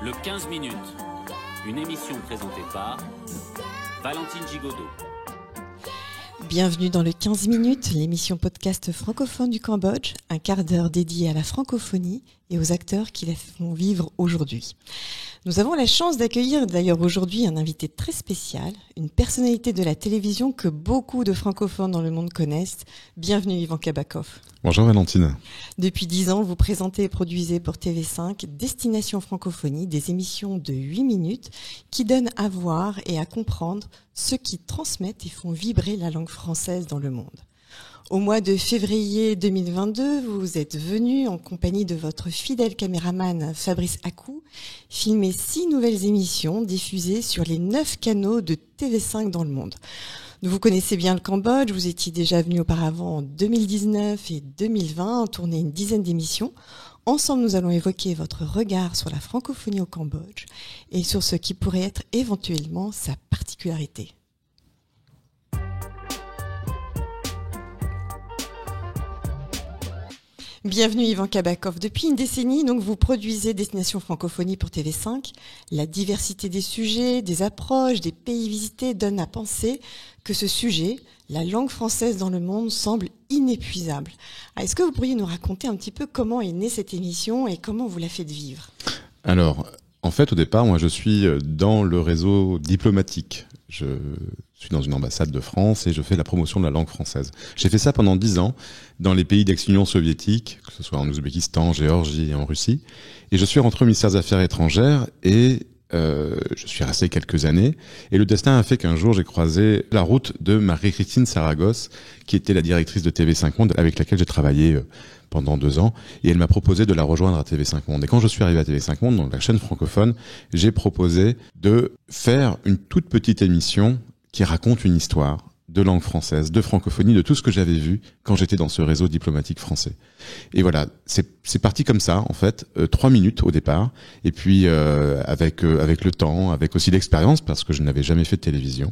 Le 15 minutes, une émission présentée par Valentine Gigodeau. Bienvenue dans le 15 minutes, l'émission podcast francophone du Cambodge, un quart d'heure dédié à la francophonie et aux acteurs qui la font vivre aujourd'hui. Nous avons la chance d'accueillir d'ailleurs aujourd'hui un invité très spécial, une personnalité de la télévision que beaucoup de francophones dans le monde connaissent. Bienvenue Ivan Kabakov. Bonjour Valentine. Depuis 10 ans, vous présentez et produisez pour TV5 Destination Francophonie, des émissions de 8 minutes qui donnent à voir et à comprendre ceux qui transmettent et font vibrer la langue française dans le monde. Au mois de février 2022, vous êtes venu en compagnie de votre fidèle caméraman Fabrice Akou filmer 6 nouvelles émissions diffusées sur les 9 canaux de TV5 dans le monde. Vous connaissez bien le Cambodge, vous étiez déjà venu auparavant en 2019 et 2020 tourner une dizaine d'émissions. Ensemble, nous allons évoquer votre regard sur la francophonie au Cambodge et sur ce qui pourrait être éventuellement sa particularité. Bienvenue Ivan Kabakov. Depuis une décennie, donc, vous produisez Destination Francophonie pour TV5. La diversité des sujets, des approches, des pays visités donne à penser que ce sujet, la langue française dans le monde, semble inépuisable. Est-ce que vous pourriez nous raconter un petit peu comment est née cette émission et comment vous la faites vivre ? Alors, en fait, au départ, moi, je suis dans le réseau diplomatique. Je suis dans une ambassade de France et je fais la promotion de la langue française. J'ai fait ça pendant 10 ans dans les pays d'ex-Union soviétique, que ce soit en Ouzbékistan, en Géorgie et en Russie. Et je suis rentré au ministère des Affaires étrangères et je suis resté quelques années. Et le destin a fait qu'un jour, j'ai croisé la route de Marie-Christine Saragosse, qui était la directrice de TV5 Monde, avec laquelle j'ai travaillé pendant 2 ans. Et elle m'a proposé de la rejoindre à TV5 Monde. Et quand je suis arrivé à TV5 Monde, donc la chaîne francophone, j'ai proposé de faire une toute petite émission qui raconte une histoire de langue française, de francophonie, de tout ce que j'avais vu quand j'étais dans ce réseau diplomatique français. Et voilà, c'est parti comme ça, en fait, 3 minutes au départ, et puis avec le temps, avec aussi l'expérience, parce que je n'avais jamais fait de télévision,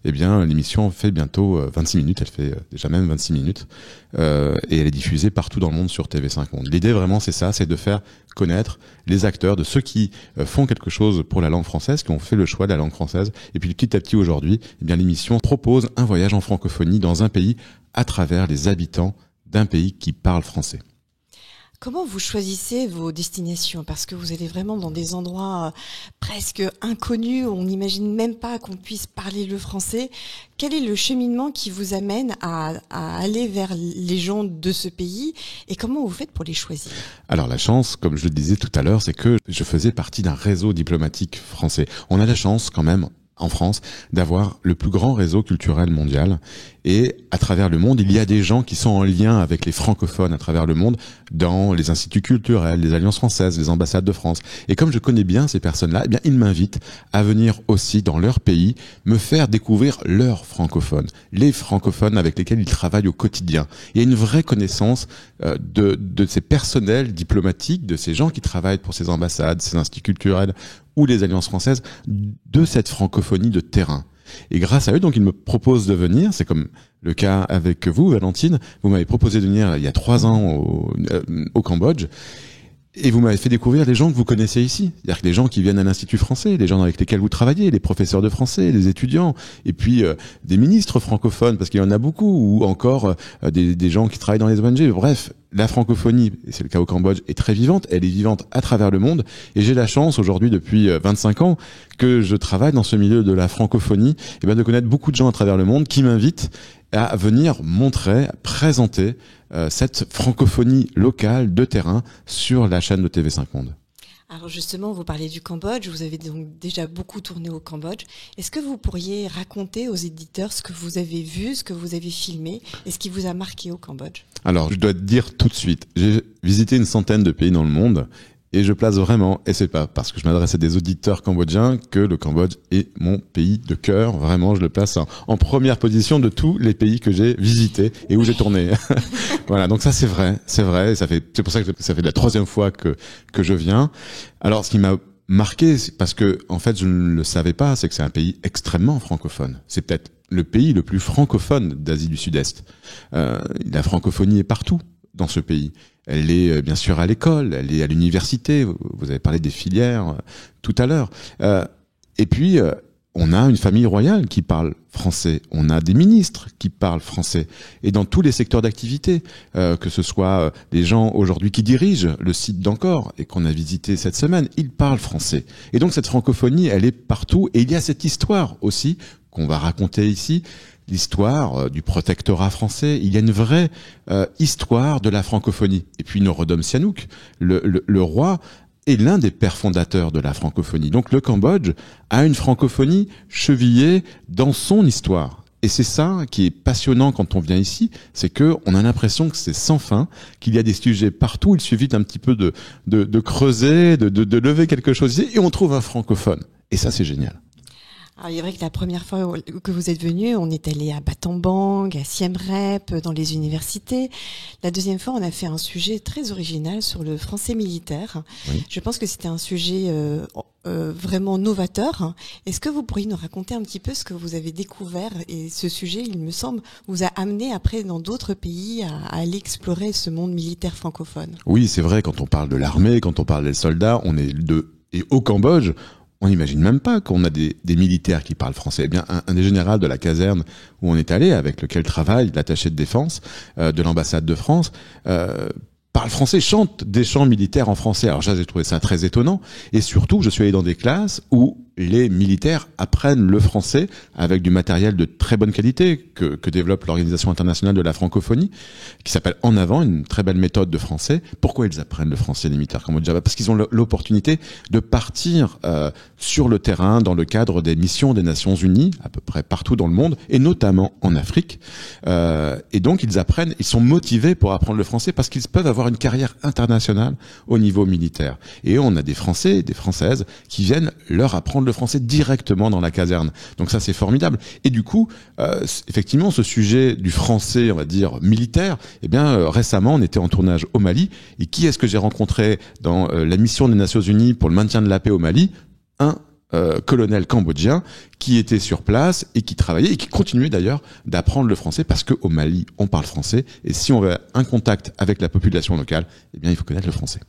eh bien l'émission fait bientôt 26 minutes, elle fait déjà même 26 minutes, et elle est diffusée partout dans le monde sur TV5 Monde. L'idée vraiment c'est ça, c'est de faire connaître les acteurs, de ceux qui font quelque chose pour la langue française, qui ont fait le choix de la langue française, et puis petit à petit aujourd'hui, eh bien l'émission propose un voyage en francophonie dans un pays à travers les habitants d'un pays qui parle français. Comment vous choisissez vos destinations ? Parce que vous allez vraiment dans des endroits presque inconnus, où on n'imagine même pas qu'on puisse parler le français. Quel est le cheminement qui vous amène à aller vers les gens de ce pays et comment vous faites pour les choisir ? Alors la chance, comme je le disais tout à l'heure, c'est que je faisais partie d'un réseau diplomatique français. On a la chance quand même en France d'avoir le plus grand réseau culturel mondial et à travers le monde il y a des gens qui sont en lien avec les francophones à travers le monde dans les instituts culturels, les alliances françaises, les ambassades de France, et comme je connais bien ces personnes-là, eh bien ils m'invitent à venir aussi dans leur pays me faire découvrir leurs francophones, les francophones avec lesquels ils travaillent au quotidien. Il y a une vraie connaissance de ces personnels diplomatiques, de ces gens qui travaillent pour ces ambassades, ces instituts culturels ou les alliances françaises, de cette francophonie de terrain. Et grâce à eux, donc, ils me proposent de venir. C'est comme le cas avec vous, Valentine. Vous m'avez proposé de venir il y a 3 ans au Cambodge. Et vous m'avez fait découvrir les gens que vous connaissez ici. C'est-à-dire que les gens qui viennent à l'Institut français, les gens avec lesquels vous travaillez, les professeurs de français, les étudiants, et puis des ministres francophones, parce qu'il y en a beaucoup, ou encore des gens qui travaillent dans les ONG. Bref, la francophonie, et c'est le cas au Cambodge, est très vivante. Elle est vivante à travers le monde. Et j'ai la chance aujourd'hui, depuis 25 ans, que je travaille dans ce milieu de la francophonie, et bien de connaître beaucoup de gens à travers le monde qui m'invitent à venir montrer, présenter cette francophonie locale de terrain sur la chaîne de TV5 Monde. Alors justement, vous parlez du Cambodge, vous avez donc déjà beaucoup tourné au Cambodge. Est-ce que vous pourriez raconter aux éditeurs ce que vous avez vu, ce que vous avez filmé et ce qui vous a marqué au Cambodge ? Alors, je dois te dire tout de suite, j'ai visité une centaine de pays dans le monde. Et je place vraiment, et c'est pas parce que je m'adresse à des auditeurs cambodgiens que le Cambodge est mon pays de cœur. Vraiment, je le place en première position de tous les pays que j'ai visités et où j'ai tourné. Voilà, donc ça c'est vrai. Et c'est pour ça que ça fait la 3e fois que je viens. Alors, ce qui m'a marqué, c'est parce que en fait, je ne le savais pas, c'est que c'est un pays extrêmement francophone. C'est peut-être le pays le plus francophone d'Asie du Sud-Est. La francophonie est partout. dans ce pays. Elle est bien sûr à l'école, elle est à l'université. Vous avez parlé des filières tout à l'heure. Et puis, on a une famille royale qui parle français. On a des ministres qui parlent français. Et dans tous les secteurs d'activité, que ce soit les gens aujourd'hui qui dirigent le site d'Encore et qu'on a visité cette semaine, ils parlent français. Et donc cette francophonie, elle est partout. Et il y a cette histoire aussi qu'on va raconter ici, l'histoire du protectorat français. Il y a une vraie histoire de la francophonie. Et puis Norodom Sihanouk, le roi, est l'un des pères fondateurs de la francophonie. Donc le Cambodge a une francophonie chevillée dans son histoire. Et c'est ça qui est passionnant quand on vient ici, c'est que on a l'impression que c'est sans fin, qu'il y a des sujets partout. Il suffit d'un petit peu de creuser, de lever quelque chose ici, et on trouve un francophone. Et ça, c'est génial. Alors, il est vrai que la première fois que vous êtes venu, on est allé à Battambang, à Siem Reap, dans les universités. La deuxième fois, on a fait un sujet très original sur le français militaire. Oui. Je pense que c'était un sujet vraiment novateur. Est-ce que vous pourriez nous raconter un petit peu ce que vous avez découvert? Et ce sujet, il me semble, vous a amené après dans d'autres pays à aller explorer ce monde militaire francophone. Oui, c'est vrai, quand on parle de l'armée, quand on parle des soldats, et au Cambodge, on n'imagine même pas qu'on a des militaires qui parlent français. Eh bien, un des généraux de la caserne où on est allé, avec lequel travaille l'attaché de défense de l'ambassade de France, parle français, chante des chants militaires en français. Alors j'ai trouvé ça très étonnant. Et surtout, je suis allé dans des classes où les militaires apprennent le français avec du matériel de très bonne qualité que développe l'Organisation internationale de la francophonie, qui s'appelle En Avant, une très belle méthode de français. Pourquoi ils apprennent le français, les militaires cambodgiens? Parce qu'ils ont l'opportunité de partir sur le terrain dans le cadre des missions des Nations Unies, à peu près partout dans le monde, et notamment en Afrique. Et donc ils sont motivés pour apprendre le français parce qu'ils peuvent avoir une carrière internationale au niveau militaire. Et on a des Français et des Françaises qui viennent leur apprendre le français directement dans la caserne. Donc ça, c'est formidable. Et du coup, effectivement, ce sujet du français, on va dire, militaire, eh bien, récemment, on était en tournage au Mali. Et qui est-ce que j'ai rencontré dans la mission des Nations Unies pour le maintien de la paix au Mali? Un colonel cambodgien qui était sur place et qui travaillait et qui continuait d'ailleurs d'apprendre le français parce qu'au Mali, on parle français. Et si on veut un contact avec la population locale, eh bien, il faut connaître le français.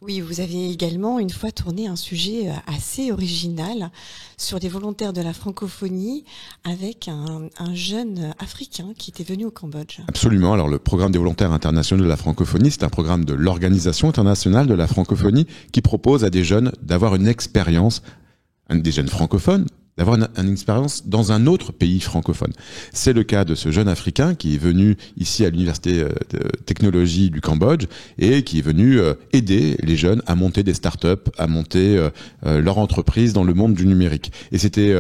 Oui, vous avez également une fois tourné un sujet assez original sur les volontaires de la francophonie avec un jeune Africain qui était venu au Cambodge. Absolument. Alors le programme des volontaires internationaux de la francophonie, c'est un programme de l'Organisation internationale de la francophonie qui propose à des jeunes d'avoir une expérience, des jeunes francophones, d'avoir une expérience dans un autre pays francophone. C'est le cas de ce jeune Africain qui est venu ici à l'université de technologie du Cambodge et qui est venu aider les jeunes à monter des startups, à monter leur entreprise dans le monde du numérique. Et c'était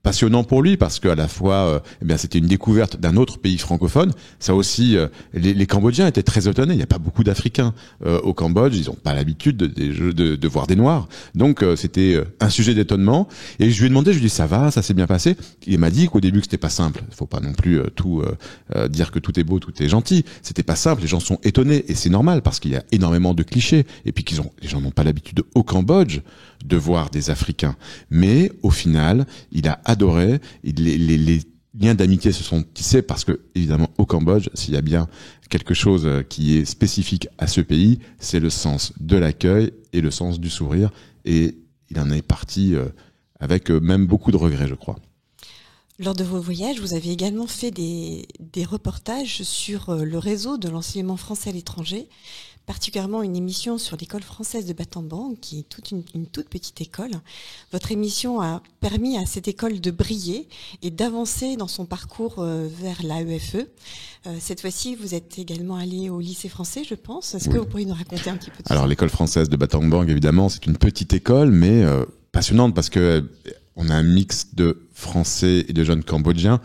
passionnant pour lui parce qu'à la fois, eh bien, c'était une découverte d'un autre pays francophone. Ça aussi, les Cambodgiens étaient très étonnés. Il n'y a pas beaucoup d'Africains au Cambodge. Ils n'ont pas l'habitude de voir des Noirs. Donc, c'était un sujet d'étonnement. Et je lui ai demandé, je lui ai dit, ça va, ça s'est bien passé. Il m'a dit qu'au début, que c'était pas simple. Il faut pas non plus tout dire que tout est beau, tout est gentil. C'était pas simple. Les gens sont étonnés et c'est normal parce qu'il y a énormément de clichés. Et puis les gens n'ont pas l'habitude au Cambodge de voir des Africains. Mais au final, il a adoré. Les liens d'amitié se sont tissés parce que, évidemment, au Cambodge, s'il y a bien quelque chose qui est spécifique à ce pays, c'est le sens de l'accueil et le sens du sourire. Et il en est parti avec même beaucoup de regrets, je crois. Lors de vos voyages, vous avez également fait des reportages sur le réseau de l'enseignement français à l'étranger, particulièrement une émission sur l'école française de Battambang, qui est une toute petite école. Votre émission a permis à cette école de briller et d'avancer dans son parcours vers l'AEFE. Cette fois-ci, vous êtes également allé au lycée français, je pense. Est-ce que vous pourriez nous raconter un petit peu de ça? Alors, l'école française de Battambang, évidemment, c'est une petite école, mais passionnante parce que on a un mix de Français et de jeunes Cambodgiens.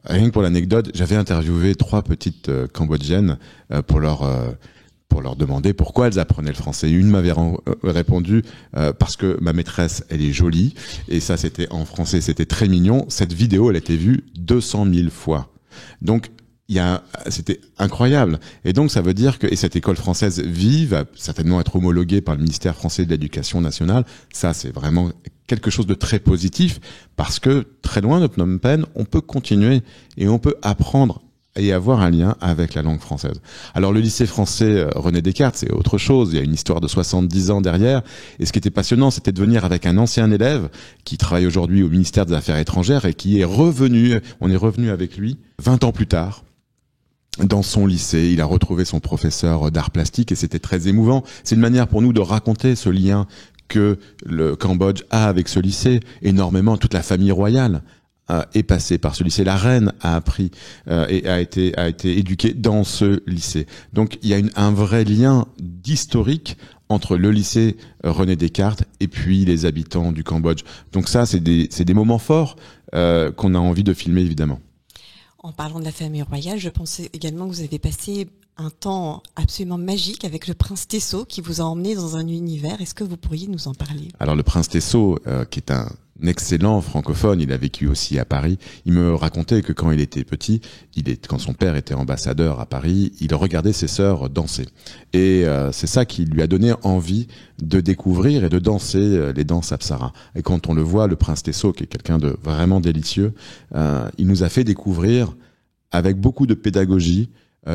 Rien que pour l'anecdote, j'avais interviewé 3 petites Cambodgiennes pour leur demander pourquoi elles apprenaient le français. Une m'avait répondu parce que ma maîtresse, elle est jolie. Et ça, c'était en français, c'était très mignon. Cette vidéo, elle a été vue 200 000 fois. Donc, c'était incroyable. Et donc, ça veut dire que, et cette école française vive, va certainement être homologuée par le ministère français de l'Éducation nationale. Ça, c'est vraiment quelque chose de très positif parce que très loin de Phnom Penh, on peut continuer et on peut apprendre et avoir un lien avec la langue française. Alors le lycée français René Descartes, c'est autre chose, il y a une histoire de 70 ans derrière, et ce qui était passionnant, c'était de venir avec un ancien élève qui travaille aujourd'hui au ministère des Affaires étrangères et qui est revenu, on est revenu avec lui 20 ans plus tard, dans son lycée. Il a retrouvé son professeur d'art plastique et c'était très émouvant. C'est une manière pour nous de raconter ce lien que le Cambodge a avec ce lycée, énormément, toute la famille royale est passée par ce lycée. La reine a appris et a été éduquée dans ce lycée. Donc il y a un vrai lien d'historique entre le lycée René Descartes et puis les habitants du Cambodge. Donc ça, c'est des moments forts qu'on a envie de filmer, évidemment. En parlant de la famille royale, je pensais également que vous avez passé un temps absolument magique avec le prince Tesso qui vous a emmené dans un univers. Est-ce que vous pourriez nous en parler ? Alors le prince Tesso, qui est un excellent francophone, il a vécu aussi à Paris, il me racontait que quand il était petit, quand son père était ambassadeur à Paris, il regardait ses sœurs danser. Et c'est ça qui lui a donné envie de découvrir et de danser les danses Apsara. Et quand on le voit, le prince Tesso, qui est quelqu'un de vraiment délicieux, il nous a fait découvrir avec beaucoup de pédagogie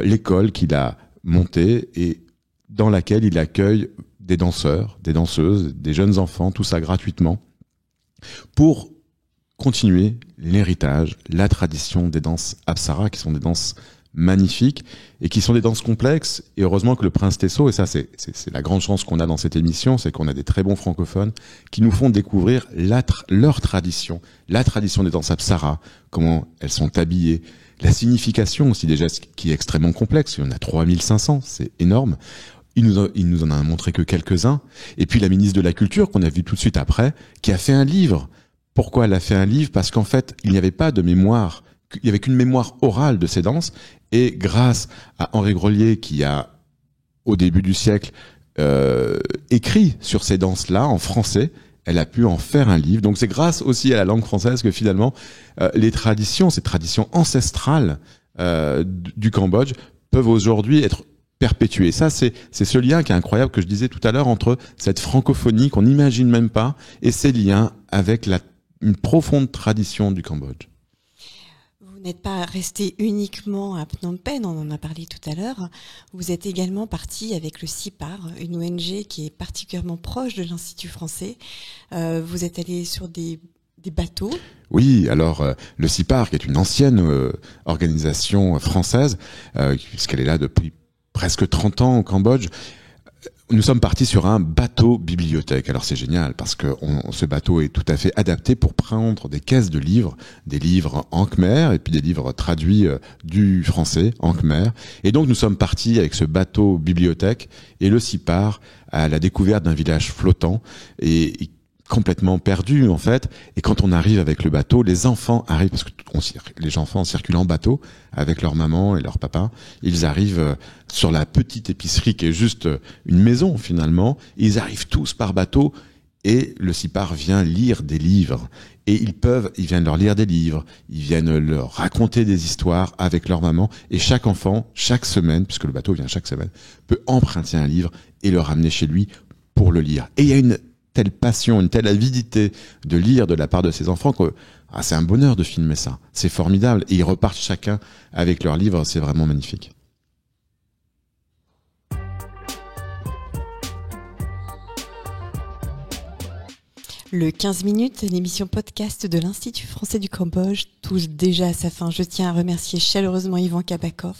l'école qu'il a montée et dans laquelle il accueille des danseurs, des danseuses, des jeunes enfants, tout ça gratuitement, pour continuer l'héritage, la tradition des danses Apsara, qui sont des danses magnifiques et qui sont des danses complexes. Et heureusement que le prince Tesso, et ça c'est la grande chance qu'on a dans cette émission, c'est qu'on a des très bons francophones qui nous font découvrir leur tradition, la tradition des danses Apsara, comment elles sont habillées, la signification aussi des gestes qui est extrêmement complexe. Il y en a 3500, c'est énorme. Il nous en a montré que quelques-uns. Et puis la ministre de la Culture, qu'on a vu tout de suite après, qui a fait un livre. Pourquoi elle a fait un livre ? Parce qu'en fait, il n'y avait pas de mémoire, il n'y avait qu'une mémoire orale de ces danses. Et grâce à Henri Grolier, qui a, au début du siècle, écrit sur ces danses-là en français, elle a pu en faire un livre. Donc c'est grâce aussi à la langue française que finalement, les traditions, ces traditions ancestrales du Cambodge, peuvent aujourd'hui être perpétuer. Ça, c'est ce lien qui est incroyable que je disais tout à l'heure entre cette francophonie qu'on n'imagine même pas et ces liens avec une profonde tradition du Cambodge. Vous n'êtes pas resté uniquement à Phnom Penh, on en a parlé tout à l'heure. Vous êtes également parti avec le CIPAR, une ONG qui est particulièrement proche de l'Institut français. Vous êtes allé sur des bateaux. Oui, alors le CIPAR, qui est une ancienne organisation française, puisqu'elle est là depuis presque 30 ans au Cambodge, nous sommes partis sur un bateau bibliothèque. Alors c'est génial parce que ce bateau est tout à fait adapté pour prendre des caisses de livres, des livres en khmer et puis des livres traduits du français en khmer. Et donc nous sommes partis avec ce bateau bibliothèque et le CIPAR à la découverte d'un village flottant et complètement perdu en fait, et quand on arrive avec le bateau, les enfants arrivent, parce que les enfants circulent en bateau avec leur maman et leur papa, ils arrivent sur la petite épicerie qui est juste une maison finalement, ils arrivent tous par bateau et le CIPAR vient lire des livres et ils viennent leur lire des livres, ils viennent leur raconter des histoires avec leur maman et chaque enfant, chaque semaine, puisque le bateau vient chaque semaine, peut emprunter un livre et le ramener chez lui pour le lire. Et il y a une telle passion, une telle avidité de lire de la part de ces enfants que c'est un bonheur de filmer ça. C'est formidable. Et ils repartent chacun avec leur livre, c'est vraiment magnifique. Le 15 minutes, l'émission podcast de l'Institut français du Cambodge touche déjà à sa fin. Je tiens à remercier chaleureusement Ivan Kabakov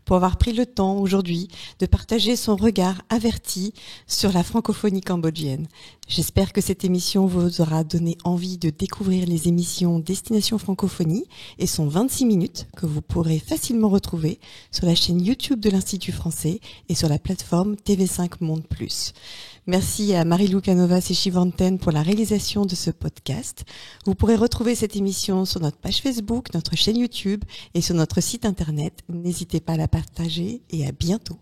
pour avoir pris le temps aujourd'hui de partager son regard averti sur la francophonie cambodgienne. J'espère que cette émission vous aura donné envie de découvrir les émissions Destination Francophonie et son 26 minutes que vous pourrez facilement retrouver sur la chaîne YouTube de l'Institut français et sur la plateforme TV5 Monde Plus. Merci à Marie-Lou Canovas et Chivanten pour la réalisation de ce podcast. Vous pourrez retrouver cette émission sur notre page Facebook, notre chaîne YouTube et sur notre site internet. N'hésitez pas à la partager et à bientôt.